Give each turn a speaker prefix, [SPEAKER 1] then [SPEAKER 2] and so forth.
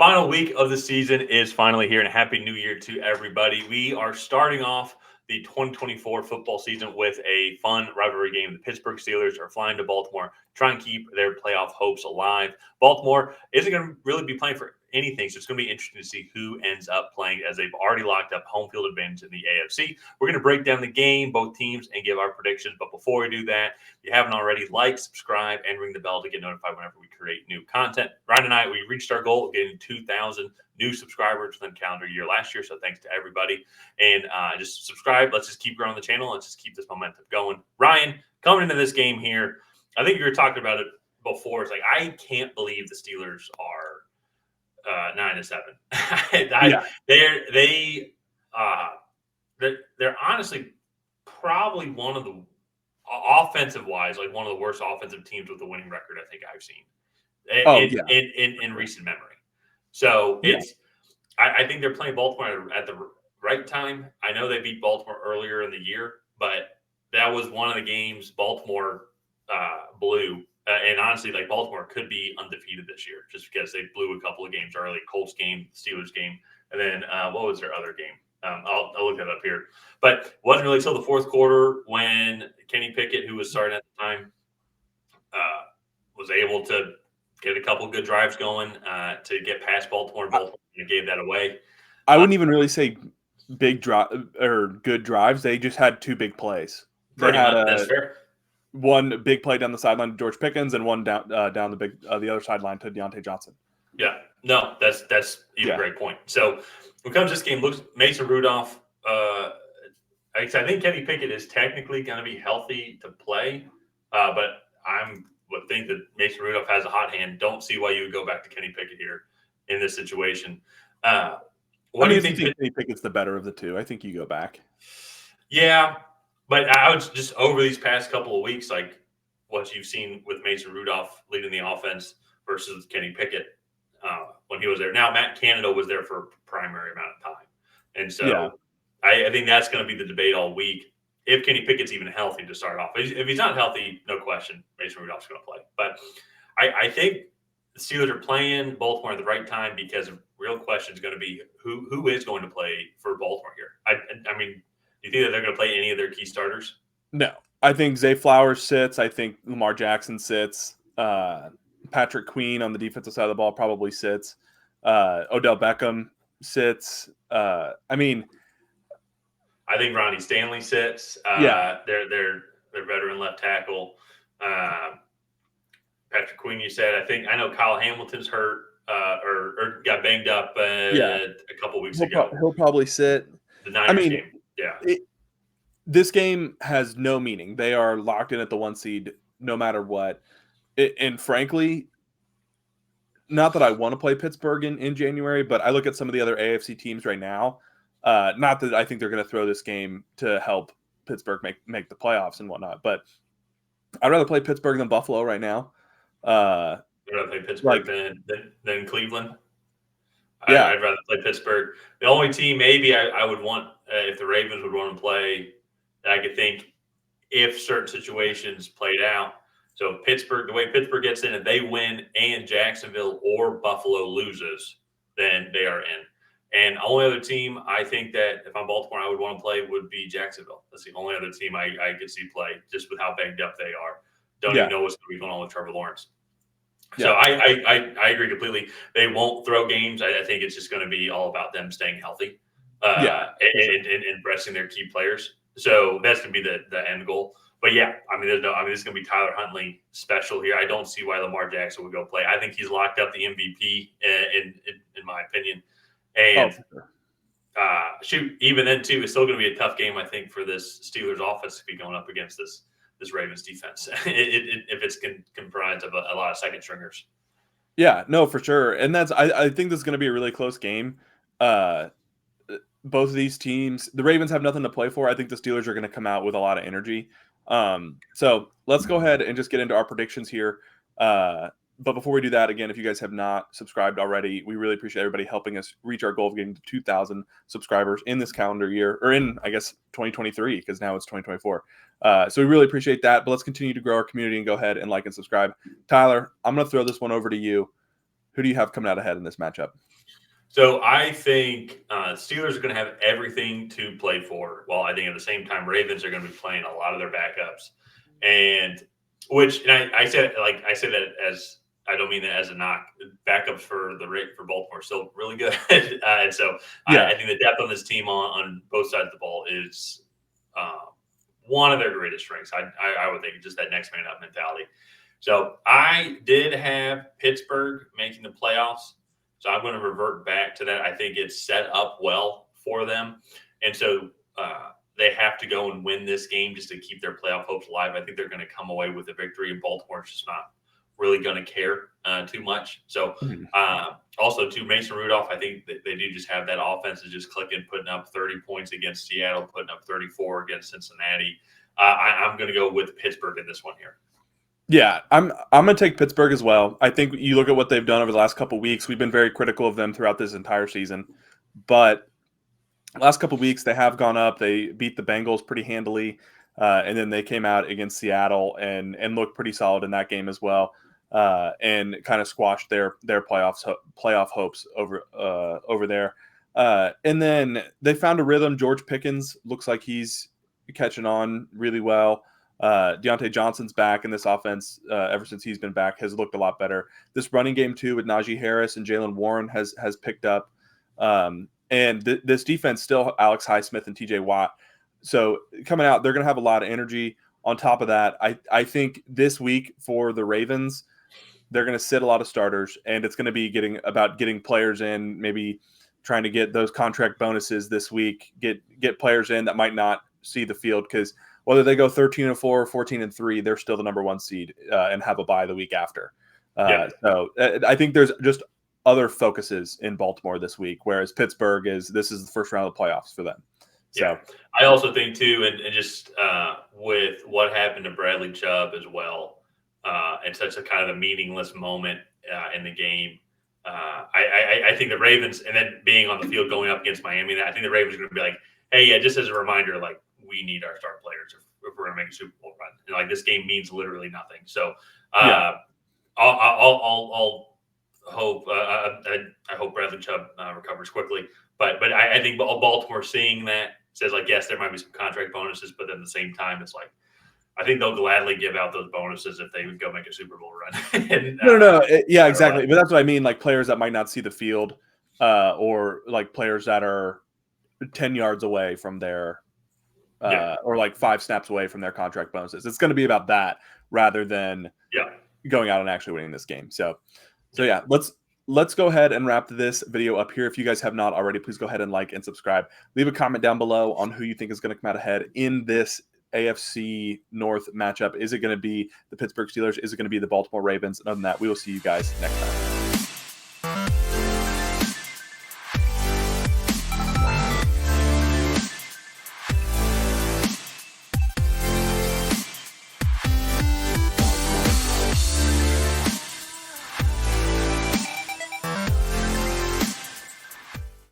[SPEAKER 1] Final week of the season is finally here, and Happy New Year to everybody. We are starting off the 2024 football season with a fun rivalry game. The Pittsburgh Steelers are flying to Baltimore, trying to keep their playoff hopes alive. Baltimore isn't going to really be playing for anything, so it's going to be interesting to see who ends up playing, as they've already locked up home field advantage in the AFC. We're going to break down the game, both teams, and give our predictions. But before we do that, if you haven't already, like, subscribe, and ring the bell to get notified whenever we create new content. Ryan and I, we reached our goal of getting 2,000 new subscribers within calendar year last year. So thanks to everybody. And just subscribe. Let's just keep growing the channel. Let's just keep this momentum going. Ryan, coming into this game here, I think you were talking about it before. It's like, I can't believe the Steelers are 9-7. They're honestly probably one of the offensive wise, like one of the worst offensive teams with a winning record I think I've seen in recent memory. So I think they're playing Baltimore at the right time. I know they beat Baltimore earlier in the year, but that was one of the games Baltimore blew. And honestly, like, Baltimore could be undefeated this year just because they blew a couple of games early. Colts game, Steelers game, and then what was their other game? I'll look that up here. But it wasn't really until the fourth quarter when Kenny Pickett, who was starting at the time, was able to get a couple good drives going to get past Baltimore. Baltimore gave that away.
[SPEAKER 2] I wouldn't even really say big drive or good drives. They just had two big plays.
[SPEAKER 1] That's fair.
[SPEAKER 2] One big play down the sideline to George Pickens, and one down the other sideline to Deontay Johnson.
[SPEAKER 1] Yeah, no, that's even a great point. So when it comes to this game, looks Mason Rudolph. I think Kenny Pickett is technically going to be healthy to play, but would think that Mason Rudolph has a hot hand. Don't see why you would go back to Kenny Pickett here in this situation.
[SPEAKER 2] What do you think? Kenny Pickett's the better of the two. I think you go back.
[SPEAKER 1] Yeah, but I was just over these past couple of weeks, like what you've seen with Mason Rudolph leading the offense versus Kenny Pickett when he was there. Now, Matt Canada was there for a primary amount of time. And so I think that's going to be the debate all week. If Kenny Pickett's even healthy to start off. If he's not healthy, no question, Mason Rudolph's going to play. But I think the Steelers are playing Baltimore at the right time because the real question is going to be who is going to play for Baltimore here. I mean, do you think that they're going to play any of their key starters?
[SPEAKER 2] No. I think Zay Flowers sits. I think Lamar Jackson sits. Patrick Queen on the defensive side of the ball probably sits. Odell Beckham sits.
[SPEAKER 1] I think Ronnie Stanley sits. Their veteran left tackle. Patrick Queen, you said. I know Kyle Hamilton's hurt or got banged up a couple weeks ago.
[SPEAKER 2] He'll probably sit.
[SPEAKER 1] The Niners game. Yeah.
[SPEAKER 2] This game has no meaning. They are locked in at the 1 seed no matter what. And frankly, not that I want to play Pittsburgh in January, but I look at some of the other AFC teams right now. Not that I think they're going to throw this game to help Pittsburgh make the playoffs and whatnot, but I'd rather play Pittsburgh than Buffalo right now.
[SPEAKER 1] I'd rather play Pittsburgh than Cleveland. Yeah. I'd rather play Pittsburgh. The only team maybe I would want, if the Ravens would want to play, that I could think if certain situations played out. So Pittsburgh, the way Pittsburgh gets in, if they win and Jacksonville or Buffalo loses, then they are in. And the only other team I think that if I'm Baltimore, I would want to play would be Jacksonville. That's the only other team I could see play, just with how banged up they are. Don't even know what's going to be going on with Trevor Lawrence. So I agree completely. They won't throw games. I think it's just going to be all about them staying healthy and resting their key players. So that's going to be the end goal. But this is going to be Tyler Huntley special here. I don't see why Lamar Jackson would go play. I think he's locked up the MVP in my opinion. And even then too, it's still going to be a tough game, I think, for this Steelers offense to be going up against this Ravens defense if it's comprised of a lot of second stringers.
[SPEAKER 2] Yeah, no, for sure. And I think this is going to be a really close game. Both of these teams, the Ravens have nothing to play for. I think the Steelers are going to come out with a lot of energy. So let's go ahead and just get into our predictions here. But before we do that, again, if you guys have not subscribed already, we really appreciate everybody helping us reach our goal of getting to 2,000 subscribers in this calendar year, or in, I guess, 2023, because now it's 2024. So we really appreciate that. But let's continue to grow our community and go ahead and like and subscribe. Tyler, I'm going to throw this one over to you. Who do you have coming out ahead in this matchup?
[SPEAKER 1] So I think Steelers are going to have everything to play for. While I think at the same time, Ravens are going to be playing a lot of their backups, and I said that as I don't mean that as a knock. Backups for Baltimore are still really good, and so
[SPEAKER 2] Yeah.
[SPEAKER 1] I think the depth on this team on both sides of the ball is one of their greatest strengths. I would think just that next man up mentality. So I did have Pittsburgh making the playoffs. So I'm going to revert back to that. I think it's set up well for them. And so they have to go and win this game just to keep their playoff hopes alive. I think they're going to come away with a victory, and Baltimore's just not really going to care too much. So also, to Mason Rudolph, I think that they do just have that offense is just clicking, putting up 30 points against Seattle, putting up 34 against Cincinnati. I'm going to go with Pittsburgh in this one here.
[SPEAKER 2] Yeah, I'm going to take Pittsburgh as well. I think you look at what they've done over the last couple of weeks. We've been very critical of them throughout this entire season, but last couple of weeks they have gone up. They beat the Bengals pretty handily, and then they came out against Seattle and looked pretty solid in that game as well, and kind of squashed their playoff hopes over there. And then they found a rhythm. George Pickens looks like he's catching on really well. Deontay Johnson's back in this offense ever since he's been back, has looked a lot better. This running game too with Najee Harris and Jalen Warren has picked up. And this defense still Alex Highsmith and TJ Watt. So coming out, they're going to have a lot of energy. On top of that, I think this week for the Ravens, they're going to sit a lot of starters, and it's going to be getting players in, maybe trying to get those contract bonuses this week, get players in that might not see the field, because whether they go 13-4 or 14-3, they're still the number one seed and have a bye the week after. So I think there's just other focuses in Baltimore this week, whereas Pittsburgh this is the first round of the playoffs for them. So
[SPEAKER 1] yeah. I also think too, and just with what happened to Bradley Chubb as well, and such a kind of a meaningless moment in the game. I think the Ravens, and then being on the field going up against Miami, I think the Ravens are going to be like, hey, yeah, just as a reminder, like, we need our star players if we're going to make a Super Bowl run. And like, this game means literally nothing. So I'll hope I hope Bradley Chubb recovers quickly. But I think Baltimore seeing that says, like, yes, there might be some contract bonuses, but at the same time, it's like, I think they'll gladly give out those bonuses if they would go make a Super Bowl run. And,
[SPEAKER 2] yeah, exactly. But that's what I mean, like players that might not see the field, or like players that are 10 yards away from their or like 5 snaps away from their contract bonuses. It's going to be about that rather than going out and actually winning this game. So yeah, let's go ahead and wrap this video up here. If you guys have not already, please go ahead and like and subscribe. Leave a comment down below on who you think is going to come out ahead in this AFC North matchup. Is it going to be the Pittsburgh Steelers? Is it going to be the Baltimore Ravens? And other than that, we will see you guys next time.